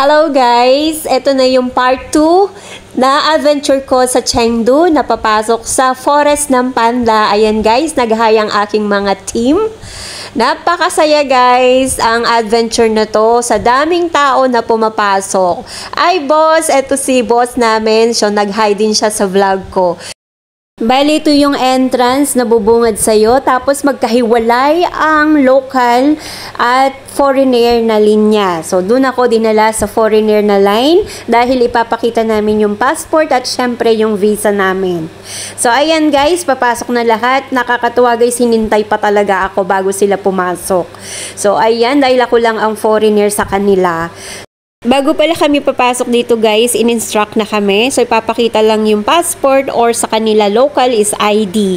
Hello guys! Ito na yung part 2 na adventure ko sa Chengdu na papasok sa forest ng panda. Ayan guys, naghayang aking mga team. Napakasaya guys ang adventure na to sa daming tao na pumapasok. Ay boss, eto si boss namin. So nag-hi din siya sa vlog ko. Bali, ito yung entrance na bubungad sa'yo. Tapos magkahiwalay ang local at foreigner na linya. So, doon ako dinala sa foreigner na line dahil ipapakita namin yung passport at syempre yung visa namin. So, ayan guys, papasok na lahat. Nakakatuwa guys, hinintay pa talaga ako bago sila pumasok. So, ayan, dahil ako lang ang foreigner sa kanila. Bago pala kami papasok dito guys, in-instruct na kami. So, ipapakita lang yung passport or sa kanila local is ID.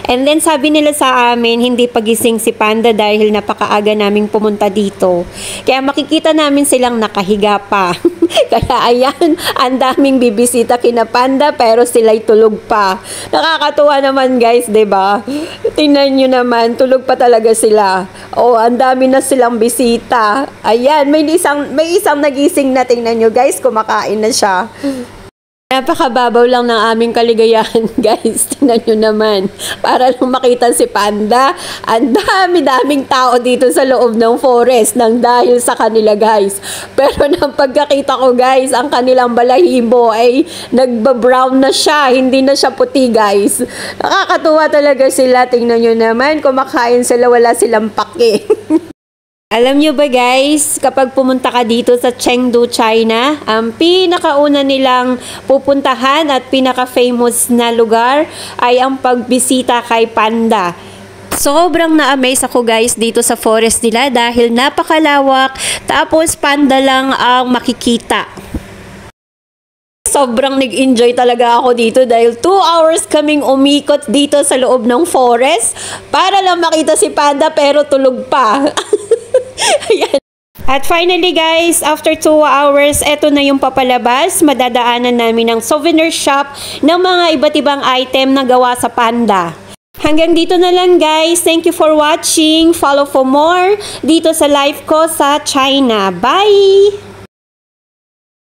And then, sabi nila sa amin, hindi pagising si Panda dahil napakaaga naming pumunta dito. Kaya makikita namin silang nakahiga pa. Kaya ayan, ang daming bibisita kina Panda pero sila'y tulog pa. Nakakatuwa naman guys, 'di ba? Tingnan nyo naman, tulog pa talaga sila. Oh, ang dami na silang bisita. Ayan, may isang nagising na, tingnan nyo guys, kumakain na siya. Napakababaw lang ng aming kaligayahan guys. Tingnan nyo naman. Para lang makita si Panda. Ang dami-daming tao dito sa loob ng forest nang dahil sa kanila guys. Pero nang pagkakita ko guys, ang kanilang balahibo ay nagba-brown na siya. Hindi na siya puti guys. Nakakatuwa talaga sila. Tingnan nyo naman. Kumakain sila, wala silang pake. Alam nyo ba guys, kapag pumunta ka dito sa Chengdu, China, ang pinakauna nilang pupuntahan at pinaka-famous na lugar ay ang pagbisita kay Panda. Sobrang na-amaze ako guys dito sa forest nila dahil napakalawak, tapos panda lang ang makikita. Sobrang nag-enjoy talaga ako dito dahil 2 hours kaming umikot dito sa loob ng forest para lang makita si Panda pero tulog pa. Ayan. At finally guys, after 2 hours, eto na yung papalabas. Madadaanan namin ng souvenir shop ng mga iba't ibang item na gawa sa Panda. Hanggang dito na lang guys. Thank you for watching. Follow for more dito sa live ko sa China. Bye!